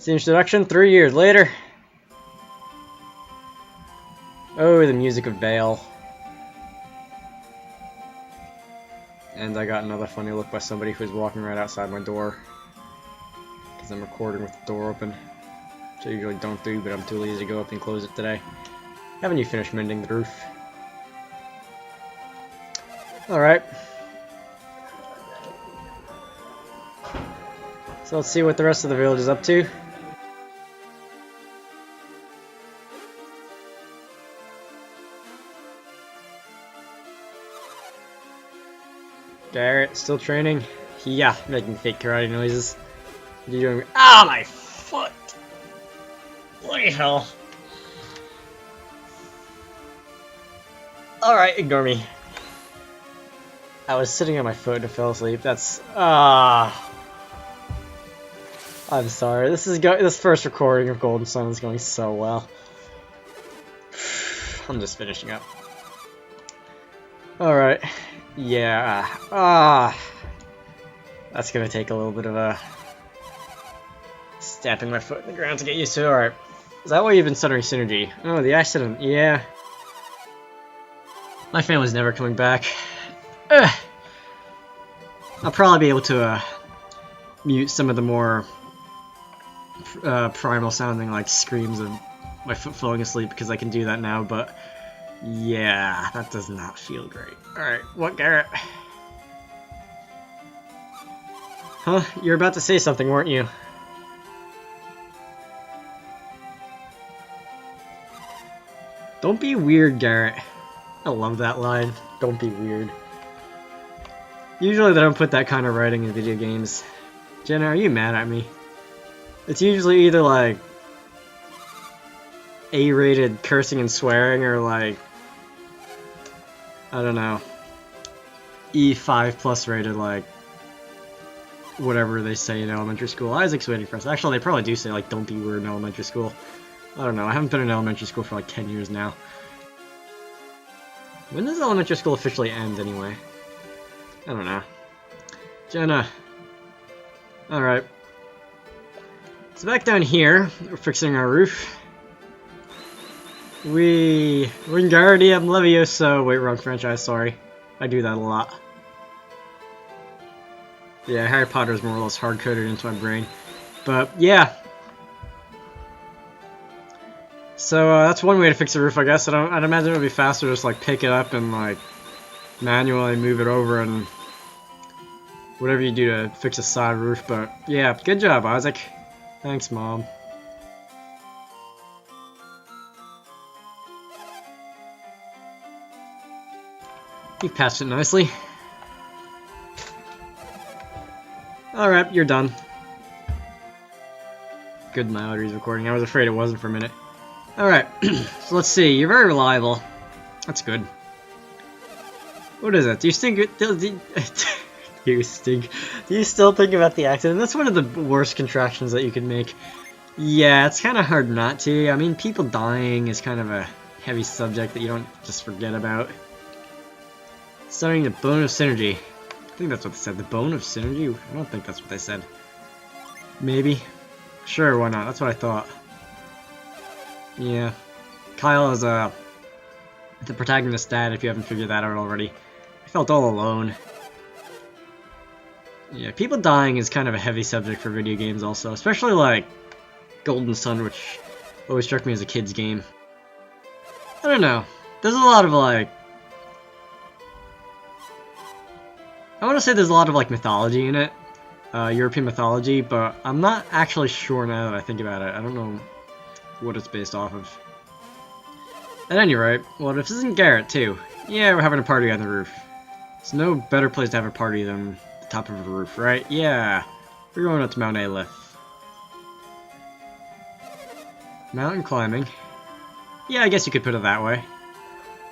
The introduction 3 years later. Oh, the music of Bale. And I got another funny look by somebody who was walking right outside my door. Because I'm recording with the door open. Which I usually don't do, but I'm too lazy to go up and close it today. Haven't you finished mending the roof? Alright. So let's see what the rest of the village is up to. Garrett, still training? Yeah, making fake karate noises. What are you doing? Ah, my foot! Bloody hell. Alright, ignore me. I was sitting on my foot and fell asleep. That's... I'm sorry. This first recording of Golden Sun is going so well. I'm just finishing up. Alright. Yeah. That's gonna take a little bit of a stamping my foot in the ground to get used to. Alright. Is that why you've been stuttering Synergy? Oh, the accident. Yeah. My family's never coming back. Ugh. I'll probably be able to mute some of the more primal sounding like screams of my foot falling asleep because I can do that now, but yeah, that does not feel great. Alright, what, Garrett? Huh? You're about to say something, weren't you? Don't be weird, Garrett. I love that line. Don't be weird. Usually they don't put that kind of writing in video games. Jenna, are you mad at me? It's usually either like A-rated cursing and swearing or like, I don't know, E5 plus rated, like whatever they say in elementary school. Isaac's waiting for us. Actually, they probably do say like don't be weird in elementary school. I don't know, I haven't been in elementary school for like 10 years now. When does elementary school officially end anyway? I don't know. Jenna. Alright. So back down here, we're fixing our roof. Wingardium Levioso. Wait, wrong franchise, sorry. I do that a lot. Yeah, Harry Potter is more or less hard-coded into my brain. But, yeah. So, that's one way to fix the roof, I guess. I'd imagine it would be faster to just, like, pick it up and, like, manually move it over and whatever you do to fix a side roof. But, yeah, good job, Isaac. Thanks, Mom. You passed it nicely. Alright, you're done. Good, my audio's recording. I was afraid it wasn't for a minute. Alright, so let's see. You're very reliable. That's good. What is it? Do you stink? You stink. Do you still think about the accident? That's one of the worst contractions that you can make. Yeah, it's kind of hard not to. I mean, people dying is kind of a heavy subject that you don't just forget about. Starting the bone of synergy. I think that's what they said. The bone of synergy? I don't think that's what they said. Maybe. Sure, why not? That's what I thought. Yeah. Kyle is the protagonist's dad, if you haven't figured that out already. I felt all alone. Yeah, people dying is kind of a heavy subject for video games also, especially like Golden Sun, which always struck me as a kid's game. I don't know. There's a lot of like... I want to say there's a lot of like mythology in it. European mythology, but I'm not actually sure now that I think about it. I don't know what it's based off of. At any rate, well, this isn't Garrett too. Yeah, we're having a party on the roof. There's no better place to have a party than the top of a roof, right? Yeah, we're going up to Mount Aleph. Mountain climbing. Yeah, I guess you could put it that way.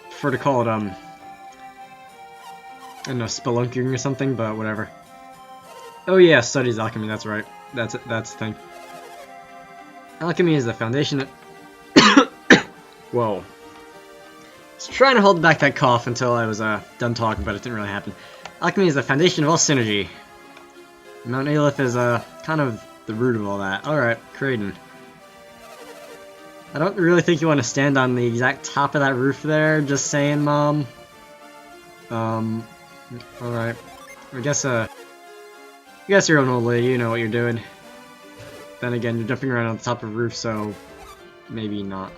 Prefer to call it, I don't know, spelunking or something, but whatever. Oh yeah, studies alchemy, that's right. That's it, that's the thing. Alchemy is the foundation that... Whoa. I was trying to hold back that cough until I was done talking, but it didn't really happen. Alchemy is the foundation of all synergy. Mount Aleph is kind of the root of all that. Alright, Kraden. I don't really think you want to stand on the exact top of that roof there, just saying, Mom. Alright. I guess you're an old lady, you know what you're doing. Then again, you're jumping around on the top of the roof, so maybe not.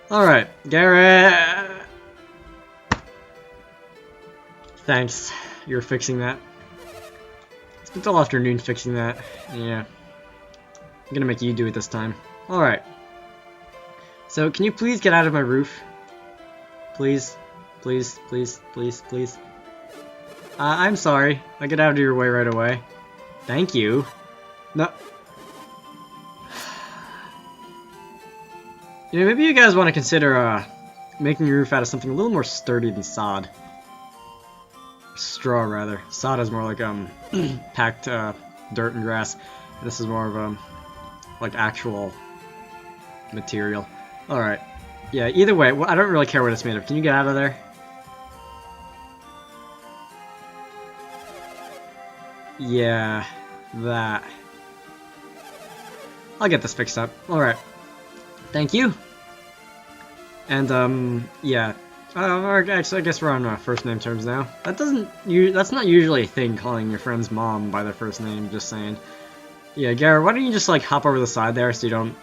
Alright, Garrett! Thanks, you're fixing that. Spent all afternoon fixing that. Yeah. I'm gonna make you do it this time. Alright. So, can you please get out of my roof? Please? Please, please, please, please. I'm sorry. I'll get out of your way right away. Thank you. No. You know, maybe you guys want to consider, making your roof out of something a little more sturdy than sod. Straw, rather. Sod is more like, packed, dirt and grass. This is more of, like, actual material. Alright. Yeah, either way, I don't really care what it's made of. Can you get out of there? Yeah, that. I'll get this fixed up. Alright. Thank you. And, yeah. Actually, I guess we're on first name terms now. That's not usually a thing, calling your friend's mom by their first name, just saying. Yeah, Garrett, why don't you just, like, hop over the side there so you don't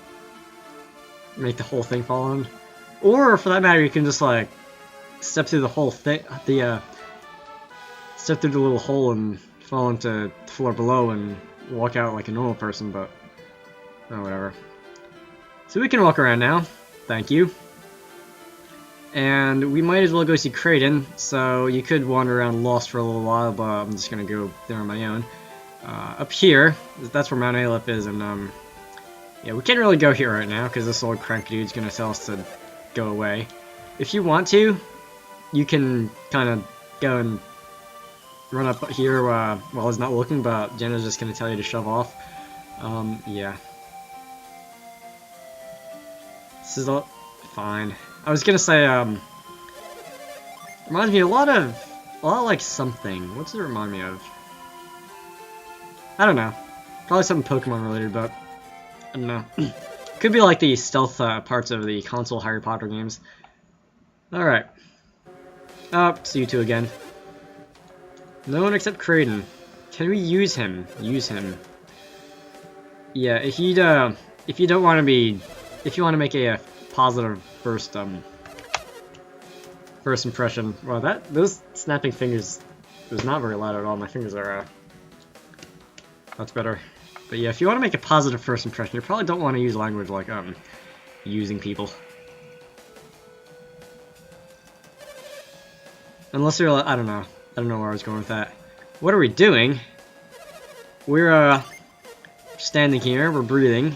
make the whole thing fall on? Or, for that matter, you can just, like, step through the whole thing, step through the little hole and fall into the floor below and walk out like a normal person, but, oh, whatever. So we can walk around now. Thank you. And we might as well go see Kraden, so you could wander around lost for a little while, but I'm just gonna go there on my own. Up here, that's where Mount Aleph is, and, yeah, we can't really go here right now, because this old crank dude's gonna tell us to go away. If you want to, you can kind of go and run up here while he's not looking, but Jenna's just gonna tell you to shove off. Yeah. This is all fine. I was gonna say, reminds me a lot like something. What's it remind me of? I don't know. Probably something Pokemon related, but I don't know. Could be like the stealth parts of the console Harry Potter games. Alright. See you two again. No one except Kraden. Can we use him? Use him. Yeah, if you don't want to be, if you want to make a positive first impression. Well, those snapping fingers was not very loud at all. My fingers are that's better. But yeah, if you want to make a positive first impression, you probably don't want to use language like using people. Unless you're I don't know where I was going with that. What are we doing? We're standing here, we're breathing.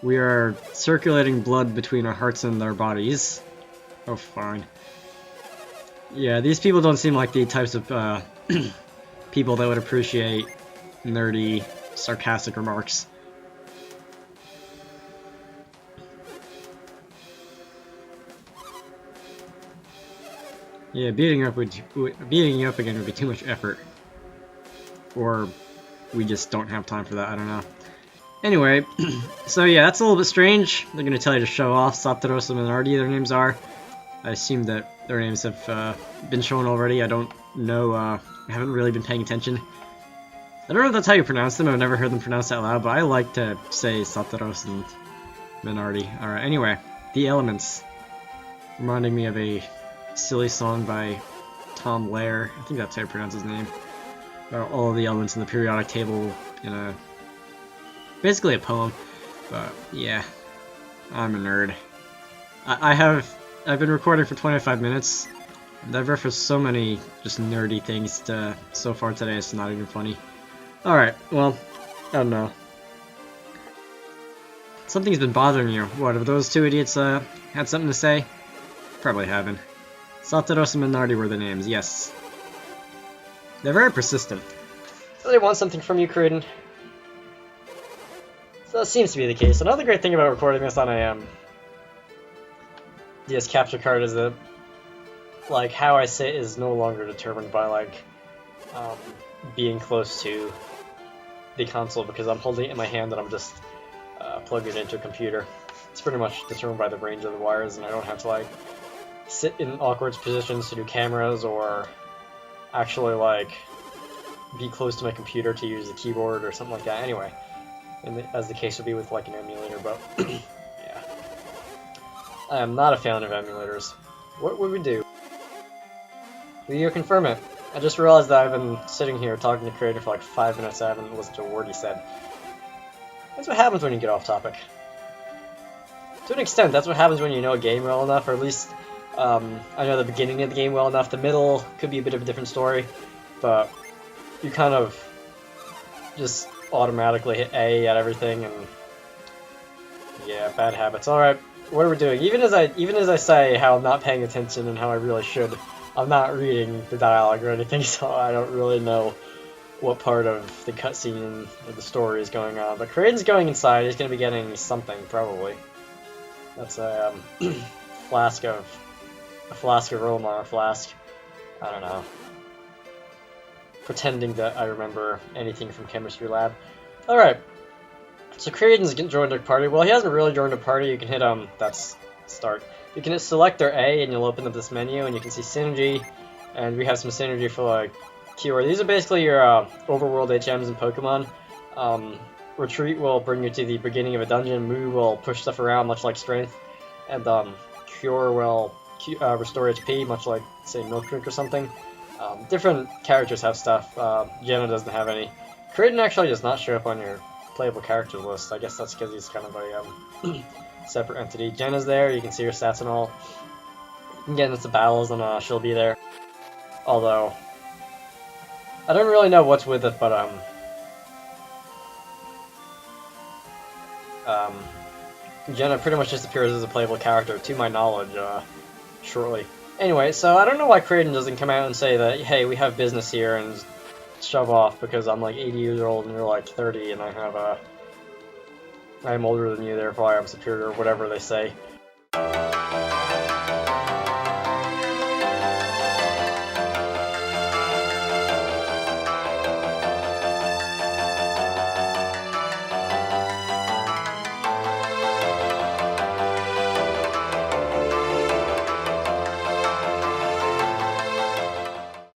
We are circulating blood between our hearts and our bodies. Oh, fine. Yeah, these people don't seem like the types of people that would appreciate nerdy, sarcastic remarks. Yeah, beating you up again would be too much effort. Or we just don't have time for that, I don't know. Anyway, so yeah, that's a little bit strange. They're gonna tell you to show off. Zapdos and Menardi, their names are. I assume that their names have been shown already. I don't know, I haven't really been paying attention. I don't know if that's how you pronounce them. I've never heard them pronounced out loud, but I like to say Zapdos and Menardi. Alright, anyway, the elements. Reminding me of a silly song by Tom Lehrer. I think that's how you pronounce his name. About all of the elements in the periodic table in a... basically a poem, but yeah, I'm a nerd. I've been recording for 25 minutes, and I've referenced so many just nerdy things so far today, it's not even funny. Alright, well, I don't know. Something's been bothering you. What, have those two idiots had something to say? Probably haven't. Zapdos and Menardi were the names, yes. They're very persistent. So they want something from you, Kraden. So that seems to be the case. Another great thing about recording this on a DS capture card is that, like, how I say it is no longer determined by, like, being close to the console because I'm holding it in my hand and I'm just plugging it into a computer. It's pretty much determined by the range of the wires, and I don't have to like sit in awkward positions to do cameras or actually like be close to my computer to use the keyboard or something like that. Anyway, as the case would be with like an emulator, but yeah, I am not a fan of emulators. What would we do? Will you confirm it? I just realized that I've been sitting here talking to Creator for like 5 minutes. I haven't listened to a word he said. That's what happens when you get off topic. To an extent, that's what happens when you know a game well enough, or at least I know the beginning of the game well enough. The middle could be a bit of a different story, but you kind of just automatically hit A at everything, and yeah, bad habits. All right, what are we doing? Even as I say how I'm not paying attention and how I really should, I'm not reading the dialogue or anything, so I don't really know what part of the cutscene or the story is going on. But Kraden's going inside. He's going to be getting something, probably. That's a flask of Rollmar flask. I don't know. Pretending that I remember anything from chemistry lab. All right. So Kraden's joined a party. Well, he hasn't really joined a party. You can hit that's start. You can hit select or A, and you'll open up this menu, and you can see synergy, and we have some synergy for like keyword. These are basically your overworld HMs in Pokemon. Retreat will bring you to the beginning of a dungeon. Move will push stuff around, much like Strength, and Cure will restore HP, much like say Milk Drink or something. Different characters have stuff. Jenna doesn't have any. Kraden actually does not show up on your playable character list. I guess that's because he's kind of a separate entity. Jenna's there. You can see her stats and all. Again, it's the battles, and she'll be there. Although I don't really know what's with it, but Jenna pretty much just appears as a playable character, to my knowledge, shortly. Anyway, so I don't know why Kraden doesn't come out and say that, hey, we have business here, and shove off because I'm like 80 years old and you're like 30, and I'm older than you, therefore I'm superior, or whatever they say.